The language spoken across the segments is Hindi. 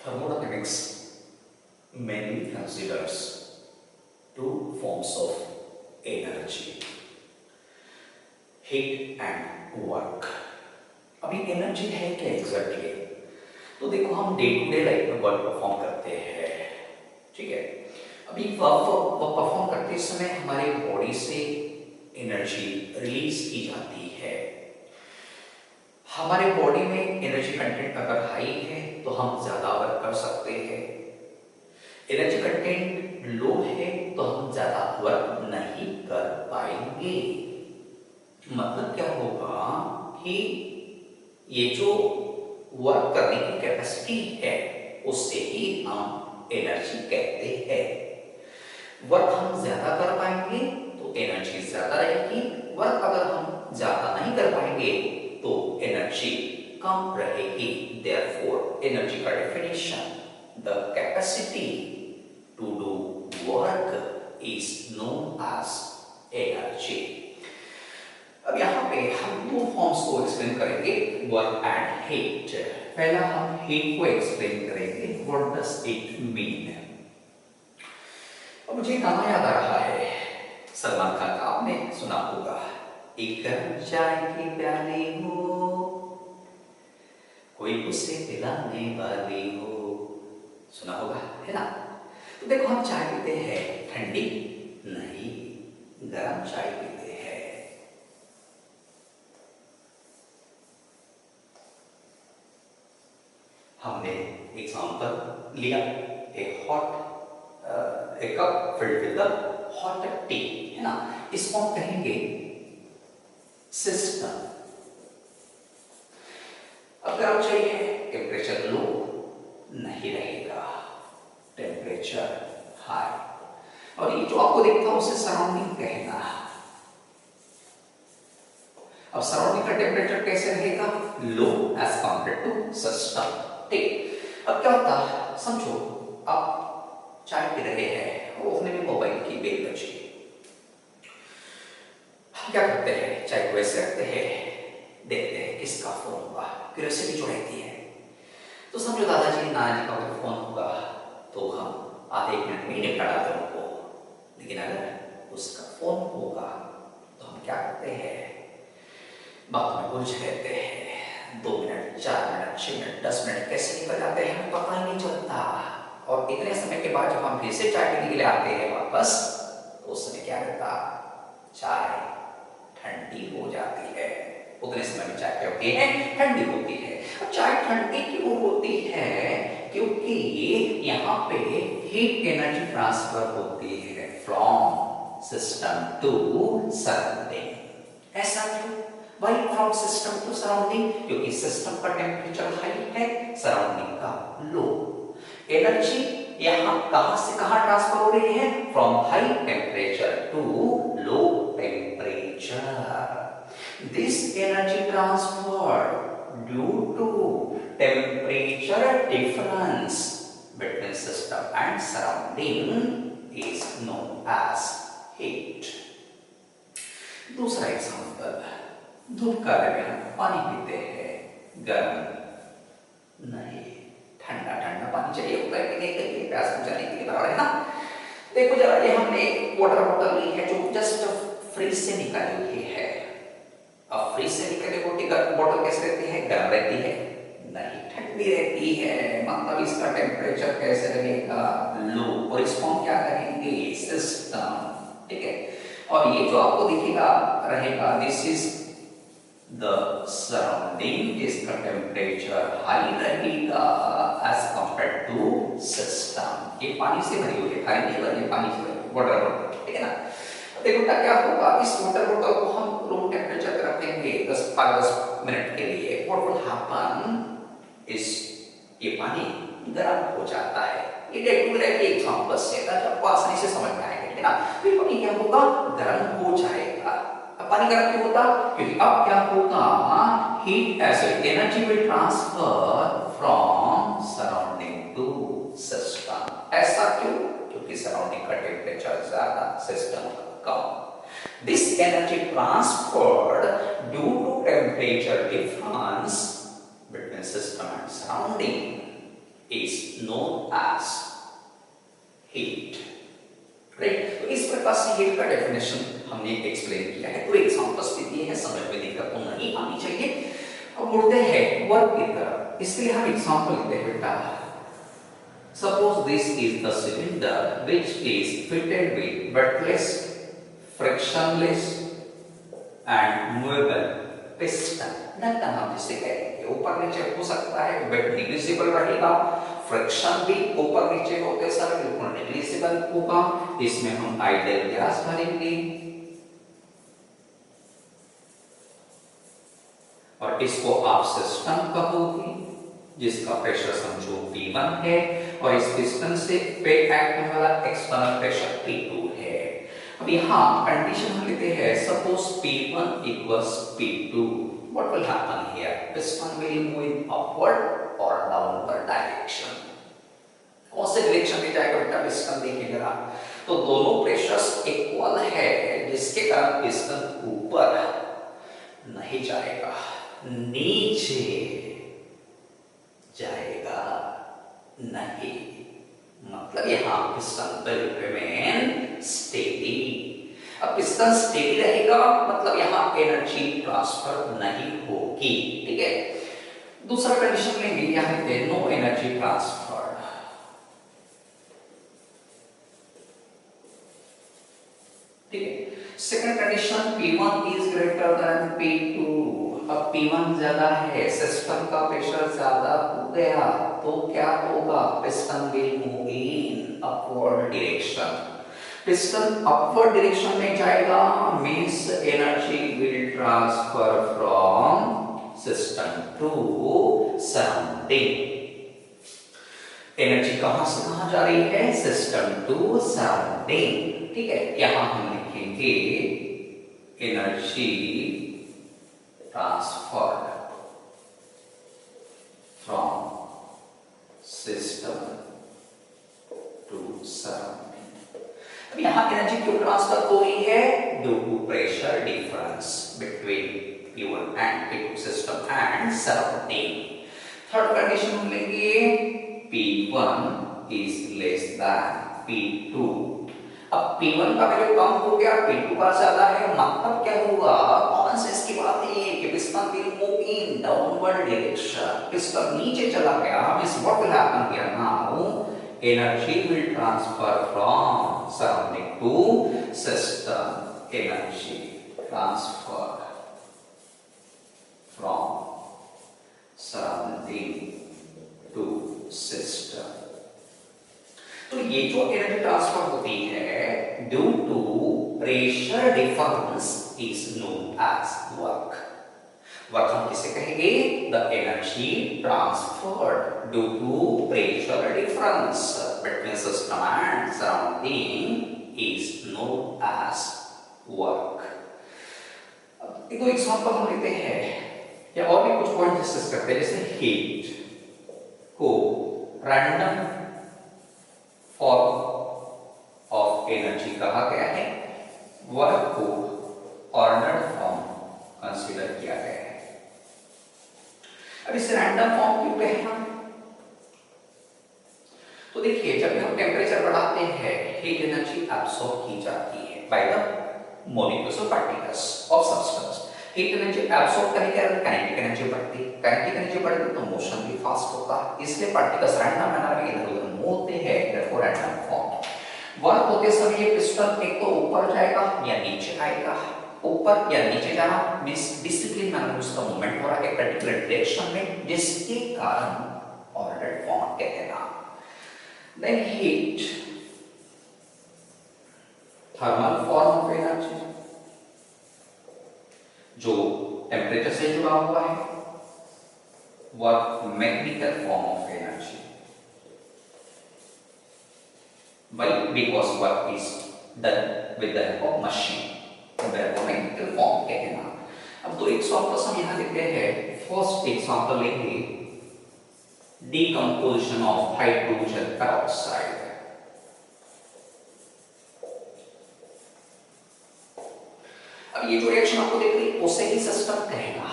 Thermodynamics mainly considers two forms of energy, heat and work. अभी एनर्जी है क्या एग्जैक्टली? तो देखो हम डे टू डे लाइफ में वर्क परफॉर्म करते हैं, ठीक है। अभी वर्क परफॉर्म करते समय हमारे बॉडी से एनर्जी रिलीज की जाती है। हमारे बॉडी में एनर्जी कंटेंट अगर हाई है तो हम ज्यादा वर्क कर सकते हैं, एनर्जी कंटेंट लो है तो हम ज्यादा वर्क नहीं कर पाएंगे। मतलब क्या होगा कि ये जो वर्क करने की कैपेसिटी है उससे ही हम एनर्जी कहते हैं। वर्क हम ज्यादा कर पाएंगे तो एनर्जी ज्यादा रहेगी, वर्क अगर हम ज्यादा नहीं कर पाएंगे तो एनर्जी कम रहेगी। देयरफॉर एनर्जी का definition, the capacity to do work is known as energy. अब यहाँ पे हम दो फॉर्म्स को एक्सप्लेन करेंगे, वर्क एंड हीट। पहला हम हीट को एक्सप्लेन करेंगे, व्हाट डज इट मीन। अब मुझे गाना याद आ रहा है, सलमान खान का, आपने सुना होगा, एक गर्म चाय की प्याली हो, कोई उसे पिलाने वाली हो, सुना होगा, है ना। तो देखो हम चाय पीते हैं, ठंडी नहीं, गर्म चाय पीते हैं। हमने एग्जांपल लिया, एक cup filled with hot T, है ना। इसको हम कहेंगे सिस्टम। अब गर्म चाहिए, टेम्परेचर लो नहीं रहेगा, टेम्परेचर हाई। और ये जो आपको दिखता है उसे सराउंडिंग कहना। अब सराउंडिंग का टेम्परेचर कैसे रहेगा? लो एज कंपेयर टू सिस्टम, ठीक। अब क्या होता है, समझो आप चाय पी रहे हैं, वो अपने में मोबाइल की बेल बजी, हम क्या करते हैं, चाय को ऐसे रखते हैं, देखते हैं किसका फोन होगा, क्यूरियोसिटी जो रहती है। तो समझो दादाजी नानी का कोई फोन होगा तो हम आधे एक मिनट में निपटा डालते हैं उनको, लेकिन अगर उसका फोन होगा तो हम क्या करते हैं, बातों में उलझ रहते हैं। 2 मिनट, 4 मिनट, 6 मिनट, 10 मिनट कैसे निकल जाते हैं हमें पता ही नहीं चलता। और इतने समय के बाद जब हम फिर से चाय पीने के लिए आते हैं वापस, तो उस समय क्या रहता, चाय ठंडी हो जाती है। उतने समय में चाय क्या होती है, ठंडी होती है। अब चाय ठंडी क्यों होती है? क्योंकि यहाँ पे हीट एनर्जी ट्रांसफर होती है फ्रॉम सिस्टम टू सराउंडिंग। ऐसा क्यों? Why from system to surrounding? क्योंकि सिस्टम का टेम्परेचर हाई है, सराउंडिंग का लो। एनर्जी यहाँ कहां से कहां ट्रांसफर हो रही है? From high temperature to low temperature. This energy transfer due to temperature difference between system and surrounding is known as heat. दूसरा एग्जांपल, धूप का में हम पानी पीते हैं, गर्म नहीं, ठंडा ठंडा पानी चाहिए होता है पीने के लिए, प्यास बुझाने के लिए, बराबर है ना। देखो जरा, ये हमने वाटर बॉटल ली है जो जस्ट फ्रिज से निकाली हुई है। अब फ्रिज से निकली हुई बॉटल कैसे रहती है? गर्म रहती है नहीं, ठंडी रहती है। मतलब इसका टेम्परेचर कैसे रहेगा? लो। और इसको हम क्या कहेंगे? सिस्टम, ठीक है। और ये जो आपको दिखेगा रहेगा, दिस इज the surrounding, इसका टेम्परेचर हाई रहेगा as compared to system। ये पानी से भरी हुई है, खाली नहीं भरी, पानी से भरी वाटर बॉटल, ठीक है ना। देखो क्या होगा, इस वाटर बॉटल को हम रूम टेम्परेचर पे रखेंगे 5-10 मिनट के लिए। what will happen is ये पानी गर्म हो जाता है। ये डे टू डे के एग्जांपल से आपको आसानी से समझ में आएगा, ठीक है ना। फिर पानी क्या होगा? गर्म हो जाएगा। पानी गर्म क्यों होता? क्योंकि अब क्या होगा, heat acid energy will transfer from surrounding to system. ऐसा क्यों? क्योंकि सराउंडिंग का टेम्परेचर ज्यादा, सिस्टम कम। This energy transferred due to temperature difference between system and surrounding is known as heat. Right, तो इस प्रकार से हीट का डेफिनेशन हमने एक्सप्लेन किया है। तो एग्जांपल्स भी दिए हैं, समझ में दिक्कत तो नहीं आनी चाहिए। अब मुड़ते हैं वर्क की तरफ। इसके लिए हम एग्जांपल लेते हैं बेटा। Suppose this is the cylinder which is fitted with buttless, frictionless and movable piston। ढक्कन हम जिसे कहेंगे ऊपर नीचे हो सकता है, बट निग्लिजिबल रहेगा। फ्रिक्शन भी ऊपर नीचे होते समय बिल्कुल निग्लिजिबल होगा। इसमें हम आइडियल गैस भरेंगे और इसको आप सिस्टम कहोगे, जिसका प्रेशर समझो P1 है और इस पिस्टन से पे एक्ट होने वाला एक्सटर्नल प्रेशर P2 है। अब यहाँ कंडीशन हम लेते हैं, suppose P1 equals P2, what will happen here? Piston will move in upward or downward direction। कौन से डायरेक्शन में जाएगा बेटा पिस्टन? देखिए जरा, तो दोनों प्रेशर्स इक्वल है, जिसके कारण पिस्टन ऊपर नहीं जाएगा, नीचे जाएगा नहीं। मतलब यहाँ पिस्टन विल रिमेन स्टेडी। अब पिस्टन स्टेडी रहेगा मतलब यहाँ एनर्जी ट्रांसफर नहीं होगी। ठीक है, दूसरा कंडीशन लेंगे, यहाँ पे नो एनर्जी ट्रांसफर। ठीक है, second condition P1 is greater than P2। अब P1 ज्यादा है, सिस्टम का प्रेशर ज्यादा हो गया, तो क्या होगा? Piston will move in upward direction. Piston upward direction में जाएगा means energy will transfer from system to surrounding. Energy कहां से कहां जा रही है? System to surrounding. ठीक है, यहां हम लिखेंगे energy transferred from system to surrounding. अब यहां एनर्जी क्यों ट्रांसफर हो रही है? Due to pressure difference between P1 and P2 system and surrounding. Third condition हम लेंगे P1 is less than P2। अब P1 का वैल्यू कम हो गया, P2 का ज्यादा है, मतलब क्या होगा? कॉमन सेंस की बात है कि piston will move in downward direction. Piston नीचे चला गया, means what will happen here now? Energy will transfer from surrounding to system. Energy transfer from surrounding to system. तो ये जो एनर्जी ट्रांसफर होती है due to pressure difference is known as work. Work हम किसे कहेंगे? The energy transferred due to pressure difference between system and surrounding is known as work. अब एक दो एग्जांपल हम लेते हैं या और भी कुछ पॉइंट डिस्कस करते हैं, जैसे हीट को रैंडम फॉर्म ऑफ एनर्जी कहा गया है, वर्क को ऑर्डर्ड फॉर्म कंसीडर किया गया है। अब इसे रैंडम फॉर्म क्यों कहें हम? तो देखिए, जब हम टेम्परेचर बढ़ाते हैं हीट एनर्जी एब्सॉर्ब की जाती है बाय द मॉलिक्यूल्स और particles of substance. Heat energy absorb करने के बाद काइनेटिक एनर्जी बढ़ती है, काइनेटिक एनर्जी बढ़ती तो मोशन भी फास्ट होता है, इसलिए पार्टिकल्स रैंडम मैनर में इधर उधर मूव होते हैं, देयरफॉर रैंडम फॉर्म। वर्क होते समय ये पिस्टन एक तो ऊपर जाएगा या नीचे आएगा। ऊपर या नीचे जाना मींस डिसिप्लिन मैनर में उसका मूवमेंट हो रहा है एक पर्टिकुलर डायरेक्शन में, जिसके कारण ऑर्डर्ड फॉर्म कहते हैं। Then heat, thermal form of energy जो टेम्परेचर से जुड़ा हुआ है। Work, mechanical form of energy. Why? Because work is done with the help of machine, therefore mechanical form कहना। अब दो एग्जांपल्स हम यहाँ लिखते हैं। फर्स्ट एग्जांपल लेंगे डिकम्पोजिशन ऑफ हाइड्रोजन पेरोक्साइड। अब ये जो रिएक्शन आपको देख रही है उसे ही सिस्टम कहेगा।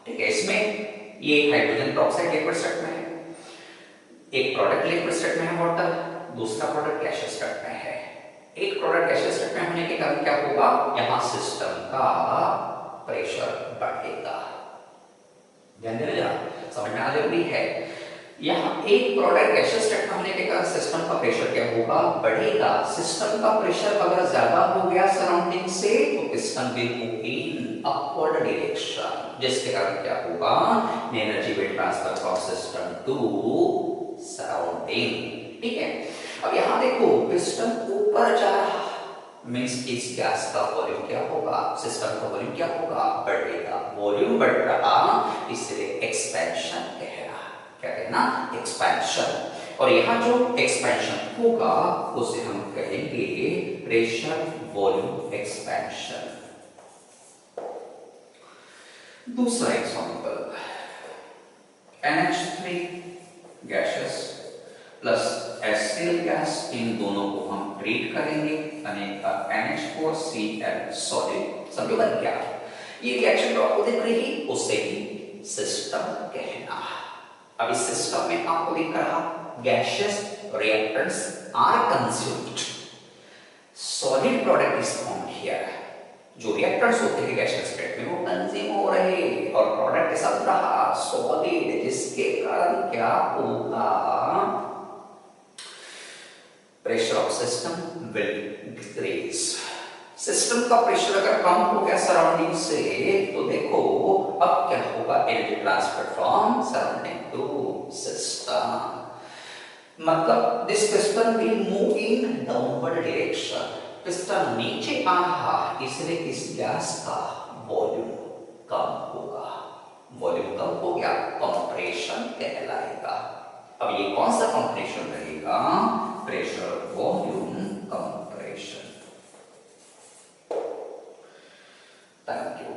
ठीक है, इसमें ये हाइड्रोजन पेरोक्साइड लिक्विड स्टेट में है, एक प्रोडक्ट लिक्विड स्टेट में है वाटर, दूसरा प्रोडक्ट गैसियस स्टेट में है। एक प्रोडक्ट गैसियस स्टेट में होने के कारण क्या होगा, यहां सिस्टम का प्रेशर बढ़ेगा। ध्यान देना जरा, समझना जरूरी है। यहाँ एक प्रोडक्ट गैसियस स्टेट में होने के कारण सिस्टम का प्रेशर क्या होगा, बढ़ेगा। सिस्टम का प्रेशर अगर ज्यादा हो गया सराउंडिंग से तो piston will move in upward direction, जिसके कारण क्या होगा, energy will transfer from system to surrounding. ठीक है, अब यहाँ देखो पिस्टन ऊपर जा रहा मींस इस गैस का वॉल्यूम क्या होगा, सिस्टम का वॉल्यूम क्या होगा, बढ़ेगा। वॉल्यूम बढ़ रहा इसलिए एक्सपेंशन कह रहा, क्या कहना, एक्सपेंशन। और यहाँ जो एक्सपेंशन होगा उसे हम कहेंगे प्रेशर वॉल्यूम एक्सपेंशन। दूसरा example, NH3 gases plus acid gas, इन दोनों को हम ट्रीट करेंगे NH4Cl सॉलिड। समझो बन गया, ये रिएक्शन तो आपको दिख रही, उसे ही सिस्टम कहना। अब इस सिस्टम में आपको दिख रहा gaseous reactants are consumed, solid product is formed here. जो रिएक्टेंट्स होते हैं गैसियस स्टेट में वो कंज्यूम हो रहे और प्रोडक्ट ऐसा रहा सॉलिड, जिसके कारण क्या होगा, pressure of system will decrease. System का प्रेशर अगर कम हो गया सराउंडिंग से तो देखो अब क्या होगा, energy transfer from surrounding to system, मतलब this piston will move in downward direction. Piston नीचे आ रहा इसलिए इस गैस का वॉल्यूम कम होगा। वॉल्यूम कम हो गया, कंप्रेशन कहलाएगा। अब ये कौन सा कंप्रेशन रहेगा, pressure volume compression. Thank you.